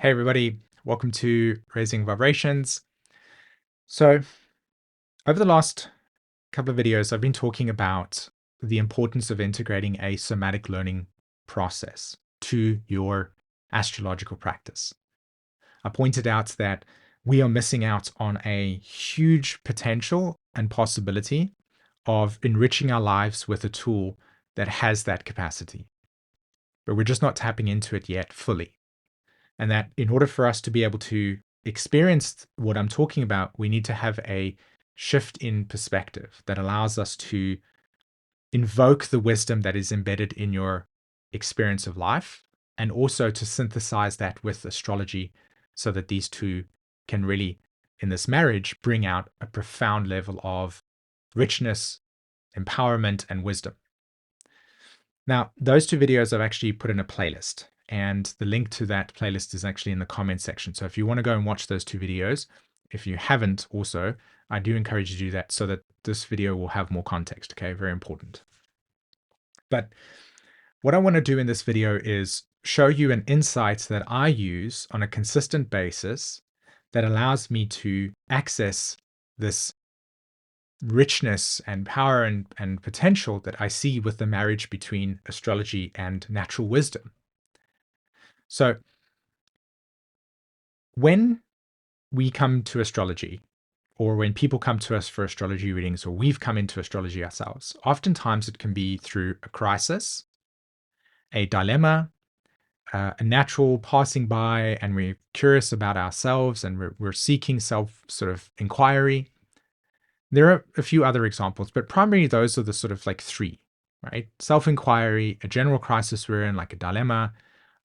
Hey everybody, welcome to Raising Vibrations. So, over the last couple of videos, I've been talking about the importance of integrating a somatic learning process to your astrological practice. I pointed out that we are missing out on a huge potential and possibility of enriching our lives with a tool that has that capacity, but we're just not tapping into it yet fully. And that in order for us to be able to experience what I'm talking about, we need to have a shift in perspective that allows us to invoke the wisdom that is embedded in your experience of life, and also to synthesize that with astrology so that these two can really, in this marriage, bring out a profound level of richness, empowerment, and wisdom. Now, those two videos I've actually put in a playlist, and the link to that playlist is actually in the comment section. So if you want to go and watch those two videos, if you haven't also, I do encourage you to do that so that this video will have more context, okay? Very important. But what I want to do in this video is show you an insight that I use on a consistent basis that allows me to access this richness and power and potential that I see with the marriage between astrology and natural wisdom. So when we come to astrology, or when people come to us for astrology readings, or we've come into astrology ourselves, oftentimes it can be through a crisis, a dilemma, a natural passing by, and we're curious about ourselves and we're seeking self sort of inquiry. There are a few other examples, but primarily those are the sort of like three, right? Self-inquiry, a general crisis we're in, like a dilemma,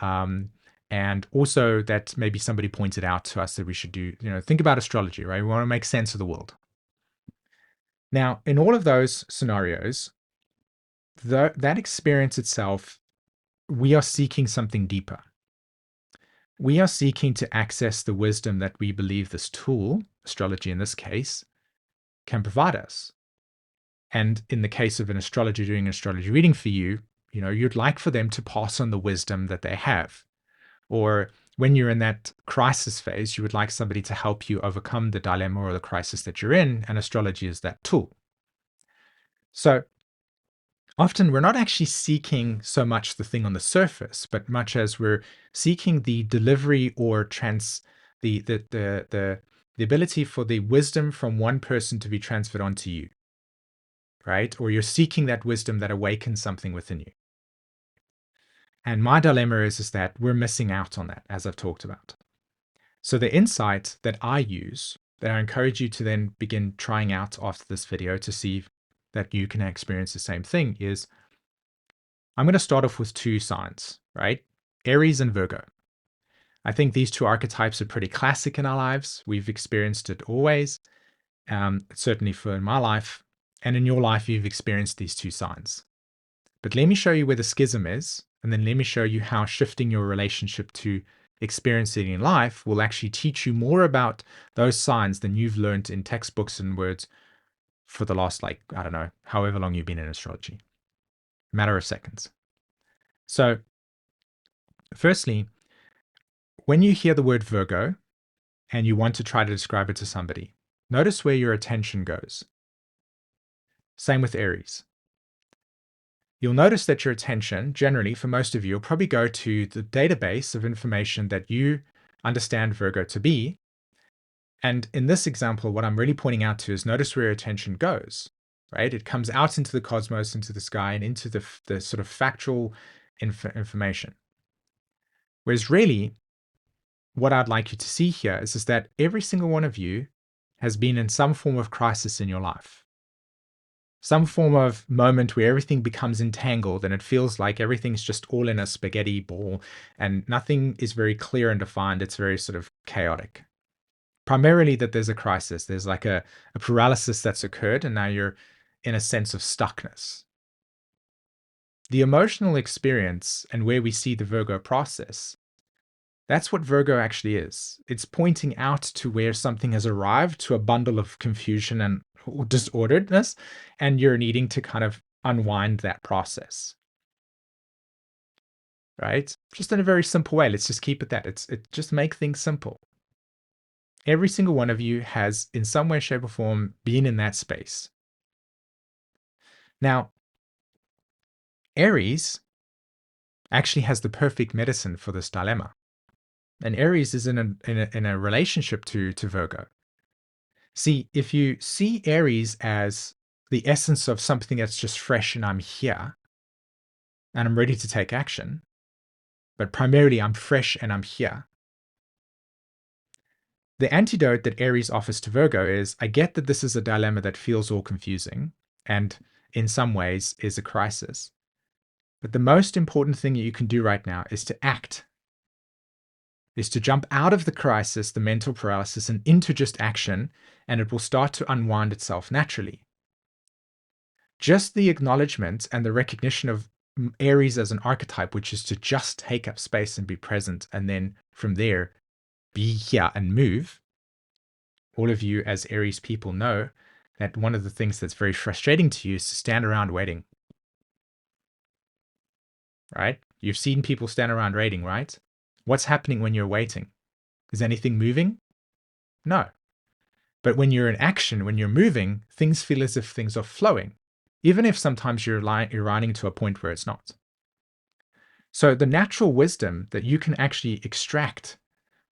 and also that maybe somebody pointed out to us that we should do, think about astrology, right? We want to make sense of the world. Now, in all of those scenarios, that experience itself, we are seeking something deeper. We are seeking to access the wisdom that we believe this tool, astrology in this case, can provide us. And in the case of an astrologer doing an astrology reading for you, you'd like for them to pass on the wisdom that they have. Or when you're in that crisis phase, you would like somebody to help you overcome the dilemma or the crisis that you're in, and astrology is that tool. So often we're not actually seeking so much the thing on the surface, but much as we're seeking the delivery or the ability for the wisdom from one person to be transferred onto you, right? Or you're seeking that wisdom that awakens something within you. And my dilemma is that we're missing out on that, as I've talked about. So the insight that I use, that I encourage you to then begin trying out after this video to see that you can experience the same thing, is I'm going to start off with two signs, right? Aries and Virgo. I think these two archetypes are pretty classic in our lives. We've experienced it always, certainly for my life. And in your life, you've experienced these two signs. But let me show you where the schism is, and then let me show you how shifting your relationship to experiencing in life will actually teach you more about those signs than you've learned in textbooks and words for the last, I don't know, however long you've been in astrology. Matter of seconds. So, firstly, when you hear the word Virgo and you want to try to describe it to somebody, notice where your attention goes. Same with Aries. You'll notice that your attention, generally, for most of you, will probably go to the database of information that you understand Virgo to be. And in this example, what I'm really pointing out to is notice where your attention goes, right? It comes out into the cosmos, into the sky, and into the sort of factual information. Whereas really, what I'd like you to see here is that every single one of you has been in some form of crisis in your life. Some form of moment where everything becomes entangled and it feels like everything's just all in a spaghetti ball and nothing is very clear and defined. It's very sort of chaotic. Primarily that there's a crisis. There's like a paralysis that's occurred and now you're in a sense of stuckness. The emotional experience and where we see the Virgo process, that's what Virgo actually is. It's pointing out to where something has arrived, to a bundle of confusion and disorderedness, and you're needing to kind of unwind that process. right? Just in a very simple way. Let's just keep it that. It just make things simple. Every single one of you has, in some way, shape, or form, been in that space. Now, Aries actually has the perfect medicine for this dilemma. And Aries is in a relationship to Virgo. See, if you see Aries as the essence of something that's just fresh and I'm here and I'm ready to take action, but primarily I'm fresh and I'm here. The antidote that Aries offers to Virgo is, I get that this is a dilemma that feels all confusing and in some ways is a crisis. But the most important thing that you can do right now is to act, is to jump out of the crisis, the mental paralysis, and into just action, and it will start to unwind itself naturally. Just the acknowledgement and the recognition of Aries as an archetype, which is to just take up space and be present, and then from there, be here and move. All of you as Aries people know that one of the things that's very frustrating to you is to stand around waiting. Right? You've seen people stand around waiting, right? What's happening when you're waiting? Is anything moving? No. But when you're in action, when you're moving, things feel as if things are flowing, even if sometimes you're running to a point where it's not. So the natural wisdom that you can actually extract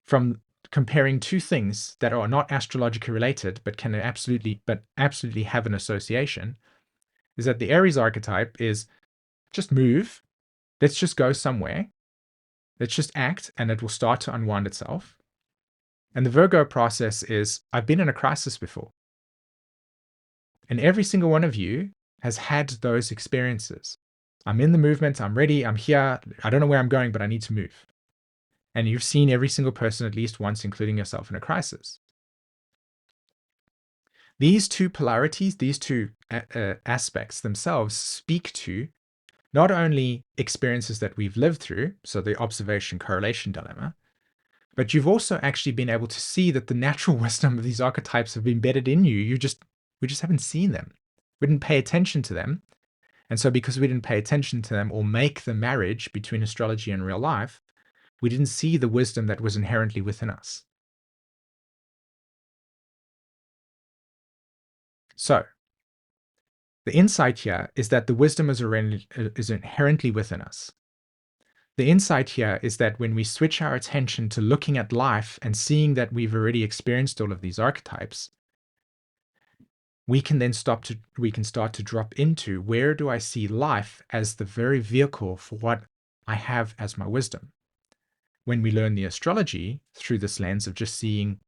from comparing two things that are not astrologically related, but can absolutely have an association, is that the Aries archetype is just move. Let's just go somewhere. Let's just act, and it will start to unwind itself. And the Virgo process is, I've been in a crisis before. And every single one of you has had those experiences. I'm in the movement, I'm ready, I'm here, I don't know where I'm going, but I need to move. And you've seen every single person at least once, including yourself, in a crisis. These two polarities, these two aspects themselves speak to not only experiences that we've lived through, so the observation correlation dilemma, but you've also actually been able to see that the natural wisdom of these archetypes have embedded in you. We just haven't seen them. We didn't pay attention to them. And so because we didn't pay attention to them or make the marriage between astrology and real life, we didn't see the wisdom that was inherently within us. So the insight here is that the wisdom is inherently within us. The insight here is that when we switch our attention to looking at life and seeing that we've already experienced all of these archetypes, we can then start to drop into, where do I see life as the very vehicle for what I have as my wisdom? When we learn the astrology through this lens of just seeing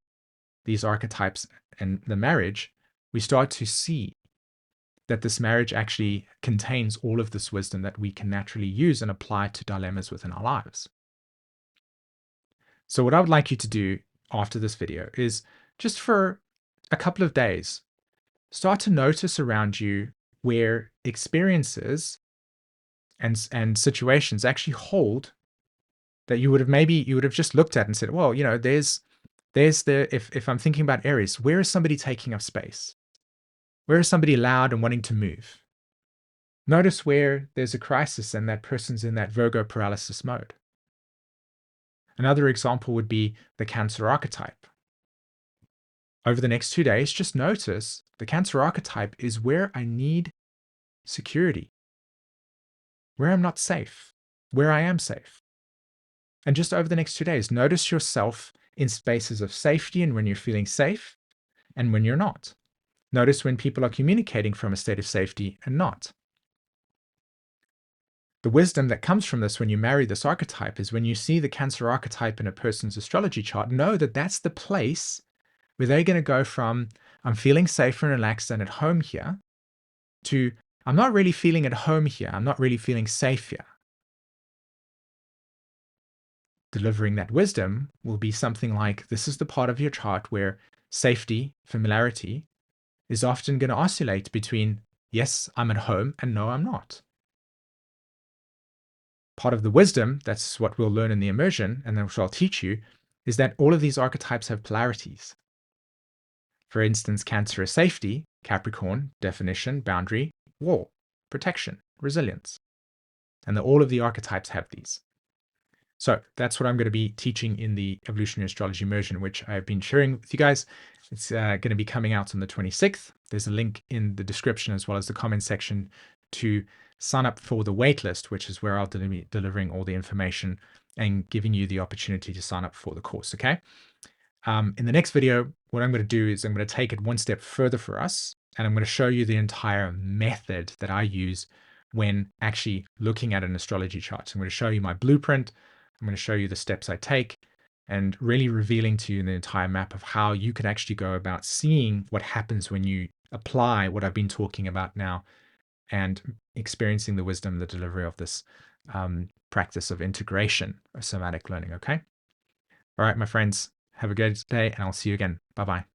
these archetypes and the marriage, we start to see that this marriage actually contains all of this wisdom that we can naturally use and apply to dilemmas within our lives. So what I would like you to do after this video is, just for a couple of days, start to notice around you where experiences and situations actually hold that you would have just looked at and said, well, there's if I'm thinking about Aries, where is somebody taking up space? Where is somebody loud and wanting to move? Notice where there's a crisis and that person's in that Virgo paralysis mode. Another example would be the Cancer archetype. Over the next 2 days, just notice the Cancer archetype is where I need security, where I'm not safe, where I am safe. And just over the next 2 days, notice yourself in spaces of safety and when you're feeling safe and when you're not. Notice when people are communicating from a state of safety and not. The wisdom that comes from this when you marry this archetype is when you see the Cancer archetype in a person's astrology chart, know that that's the place where they're going to go from, I'm feeling safe and relaxed and at home here, to, I'm not really feeling at home here, I'm not really feeling safe here. Delivering that wisdom will be something like, this is the part of your chart where safety, familiarity, is often going to oscillate between, yes, I'm at home, and no, I'm not. Part of the wisdom, that's what we'll learn in the immersion, and then which I'll teach you, is that all of these archetypes have polarities. For instance, Cancer is safety, Capricorn, definition, boundary, war, protection, resilience. And all of the archetypes have these. So that's what I'm going to be teaching in the Evolutionary Astrology Immersion, which I've been sharing with you guys. It's going to be coming out on the 26th. There's a link in the description as well as the comment section to sign up for the waitlist, which is where I'll be delivering all the information and giving you the opportunity to sign up for the course, okay? In the next video, what I'm going to do is I'm going to take it one step further for us, and I'm going to show you the entire method that I use when actually looking at an astrology chart. So I'm going to show you my blueprint. I'm going to show you the steps I take and really revealing to you the entire map of how you can actually go about seeing what happens when you apply what I've been talking about now and experiencing the wisdom, the delivery of this practice of integration of somatic learning, okay? All right, my friends, have a good day, and I'll see you again. Bye-bye.